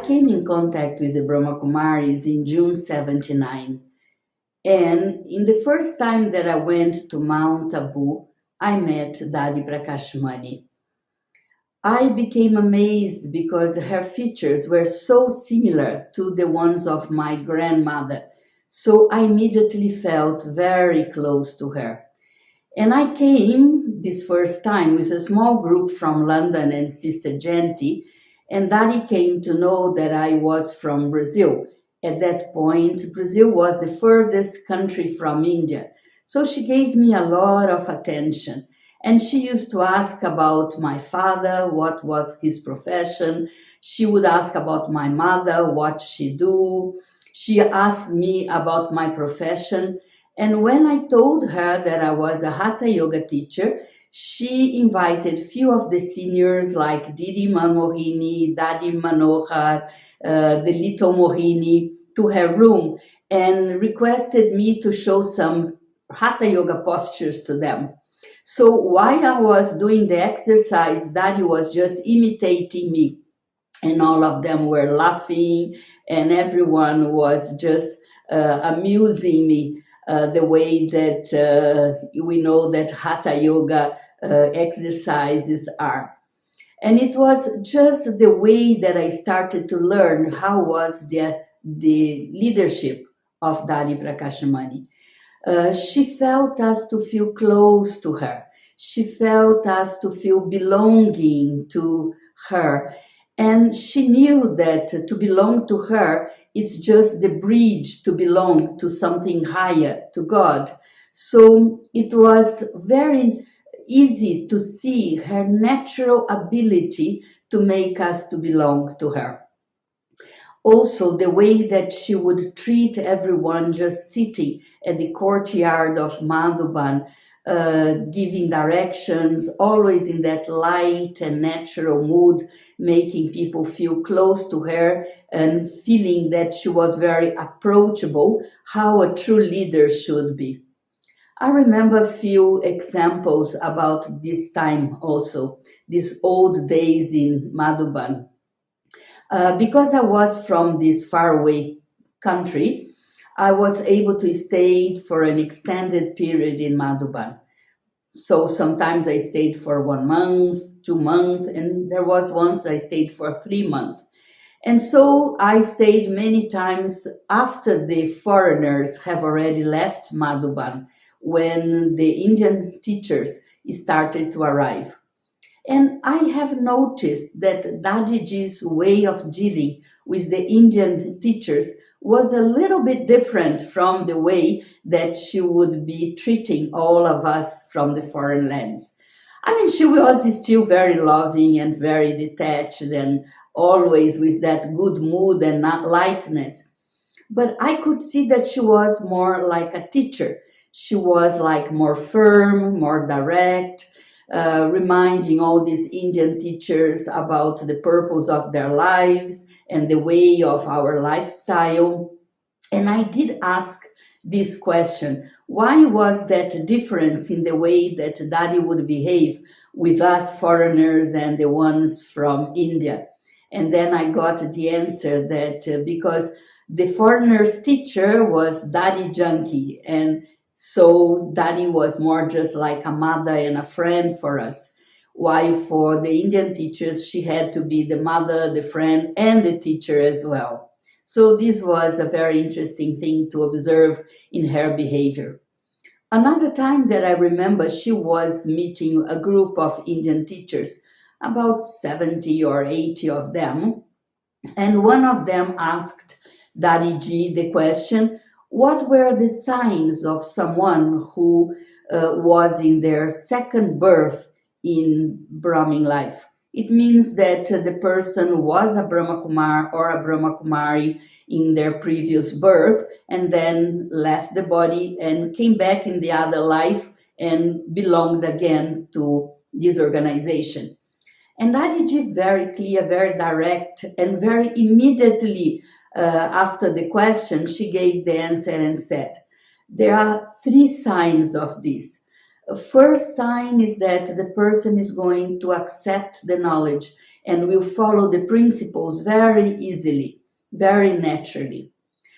came in contact with the Brahma Kumaris in June 79. And in the first time that I went to Mount Abu, I met Dadi Prakashmani. I became amazed because her features were so similar to the ones of my grandmother. So I immediately felt very close to her. And I came this first time with a small group from London and Sister Genti, and Dadi came to know that I was from Brazil. At that point, Brazil was the furthest country from India. So she gave me a lot of attention. And she used to ask about my father, what was his profession. She would ask about my mother, what she do. She asked me about my profession. And when I told her that I was a Hatha Yoga teacher, she invited few of the seniors like Didi Manmohini, Dadi Manohar, the little Mohini to her room and requested me to show some Hatha Yoga postures to them. So while I was doing the exercise, Dadi was just imitating me. And all of them were laughing and everyone was just amusing me the way that we know that Hatha Yoga exercises are. And it was just the way that I started to learn how was the leadership of Dadi Prakashmani. She felt us to feel close to her. She felt us to feel belonging to her. And she knew that to belong to her is just the bridge to belong to something higher, to God. So it was very easy to see her natural ability to make us to belong to her. Also, the way that she would treat everyone just sitting at the courtyard of Madhuban, giving directions, always in that light and natural mood, making people feel close to her and feeling that she was very approachable, how a true leader should be. I remember a few examples about this time also, these old days in Madhuban. Because I was from this faraway country, I was able to stay for an extended period in Madhuban. So sometimes I stayed for 1 month, 2 months, and there was once I stayed for 3 months. And so I stayed many times after the foreigners have already left Madhuban, when the Indian teachers started to arrive. And I have noticed that Dadiji's way of dealing with the Indian teachers was a little bit different from the way that she would be treating all of us from the foreign lands. I mean, she was still very loving and very detached and always with that good mood and lightness. But I could see that she was more like a teacher. She was like more firm, more direct, reminding all these Indian teachers about the purpose of their lives and the way of our lifestyle. And I did ask this question, why was that difference in the way that Dadi would behave with us foreigners and the ones from India? And then I got the answer that because the foreigner's teacher was Dadi junkie, and so Dadi was more just like a mother and a friend for us. While for the Indian teachers, she had to be the mother, the friend, and the teacher as well. So this was a very interesting thing to observe in her behavior. Another time that I remember, she was meeting a group of Indian teachers, about 70 or 80 of them. And one of them asked Dadiji the question, what were the signs of someone who was in their second birth in Brahmin life? It means that the person was a Brahma Kumar or a Brahma Kumari in their previous birth and then left the body and came back in the other life and belonged again to this organization. And Dadiji, very clear, very direct, and very immediately after the question, she gave the answer and said, there are 3 signs of this. First sign is that the person is going to accept the knowledge and will follow the principles very easily, very naturally.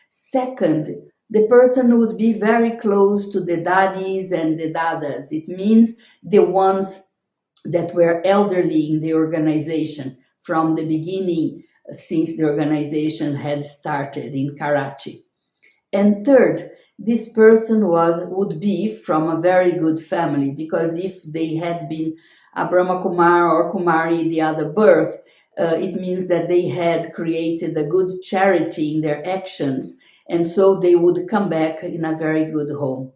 Second, the person would be very close to the daddies and the dadas. It means the ones that were elderly in the organization from the beginning, since the organization had started in Karachi. And third, this person would be from a very good family, because if they had been a Brahma Kumar or Kumari the other birth, it means that they had created a good charity in their actions, and so they would come back in a very good home.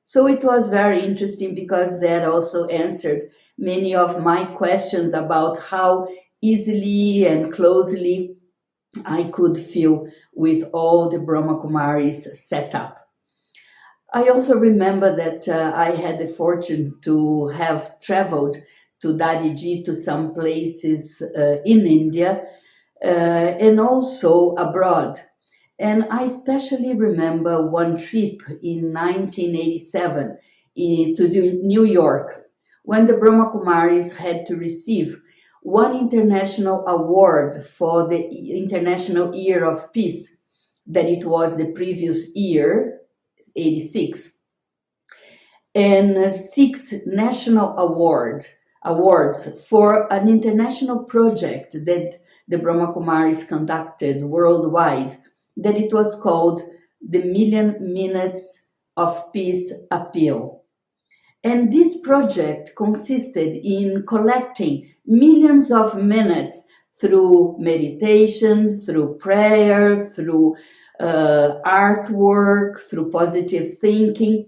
So it was very interesting, because that also answered many of my questions about how easily and closely I could feel with all the Brahma Kumaris set up. I also remember that I had the fortune to have traveled to Dadi to some places in India and also abroad. And I especially remember one trip in 1987 to New York, when the Brahma Kumaris had to receive one international award for the International Year of Peace, that it was the previous year, 86, and 6 national awards for an international project that the Brahma Kumaris conducted worldwide, that it was called the Million Minutes of Peace Appeal. And this project consisted in collecting millions of minutes through meditation, through prayer, through artwork, through positive thinking.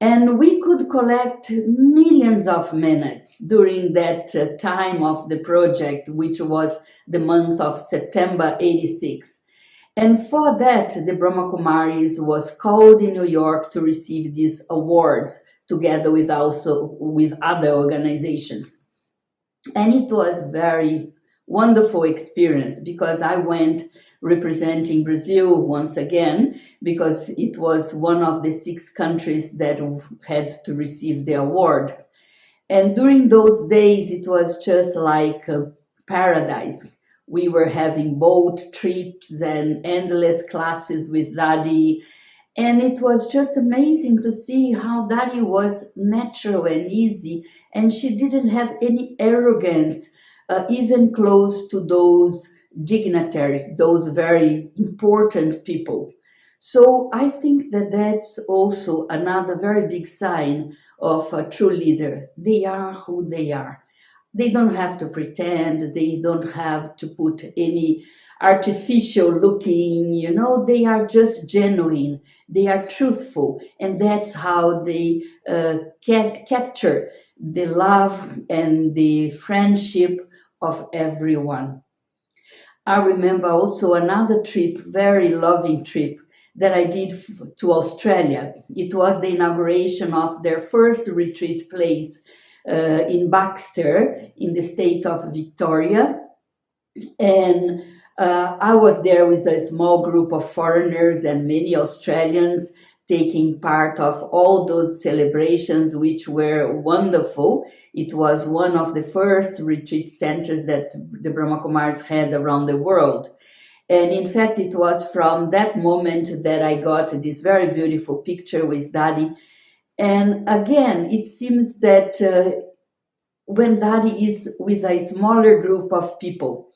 And we could collect millions of minutes during that time of the project, which was the month of September 86. And for that, the Brahma Kumaris was called in New York to receive these awards, together with other organizations. And it was very wonderful experience, because I went representing Brazil once again, because it was one of the 6 countries that had to receive the award. And during those days, it was just like paradise. We were having boat trips and endless classes with Dadi. And it was just amazing to see how Dadi was natural and easy, and she didn't have any arrogance, even close to those dignitaries, those very important people. So I think that that's also another very big sign of a true leader. They are who they are. They don't have to pretend, they don't have to put any artificial looking, they are just genuine, they are truthful, and that's how they capture the love and the friendship of everyone. I remember also another trip, very loving trip, that I did to Australia. It was the inauguration of their first retreat place in Baxter, in the state of Victoria. And I was there with a small group of foreigners and many Australians, taking part of all those celebrations, which were wonderful. It was one of the first retreat centers that the Brahma Kumaris had around the world. And in fact, it was from that moment that I got this very beautiful picture with Dadi. And again, it seems that when Dadi is with a smaller group of people,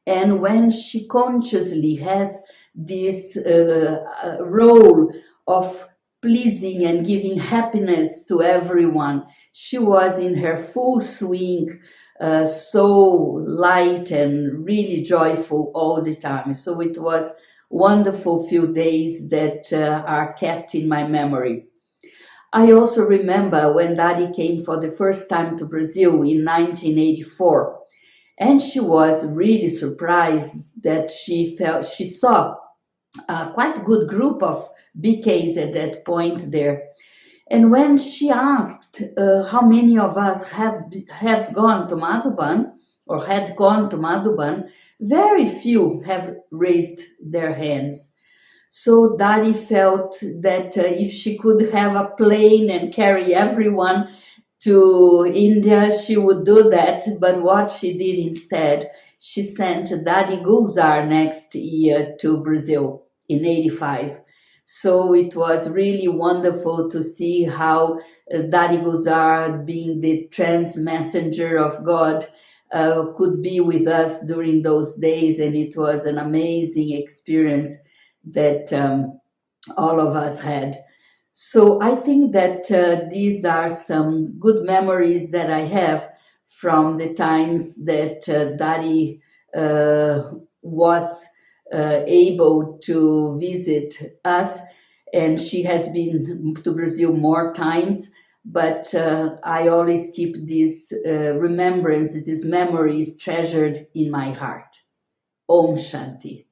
and when she consciously has this role of pleasing and giving happiness to everyone, she was in her full swing, so light and really joyful all the time. So it was wonderful few days that are kept in my memory. I also remember when Dadi came for the first time to Brazil in 1984. And she was really surprised that she saw a quite good group of BKs at that point there. And when she asked how many of us have gone to Madhuban or had gone to Madhuban, very few have raised their hands. So Dadi felt that if she could have a plane and carry everyone to India, she would do that. But what she did instead, she sent Dadi Gulzar next year to Brazil in 85. So it was really wonderful to see how Dadi Gulzar, being the trans messenger of God, could be with us during those days, and it was an amazing experience that all of us had. So I think that these are some good memories that I have from the times that Dadi was able to visit us, and she has been to Brazil more times. But I always keep these remembrances, these memories treasured in my heart. Om Shanti.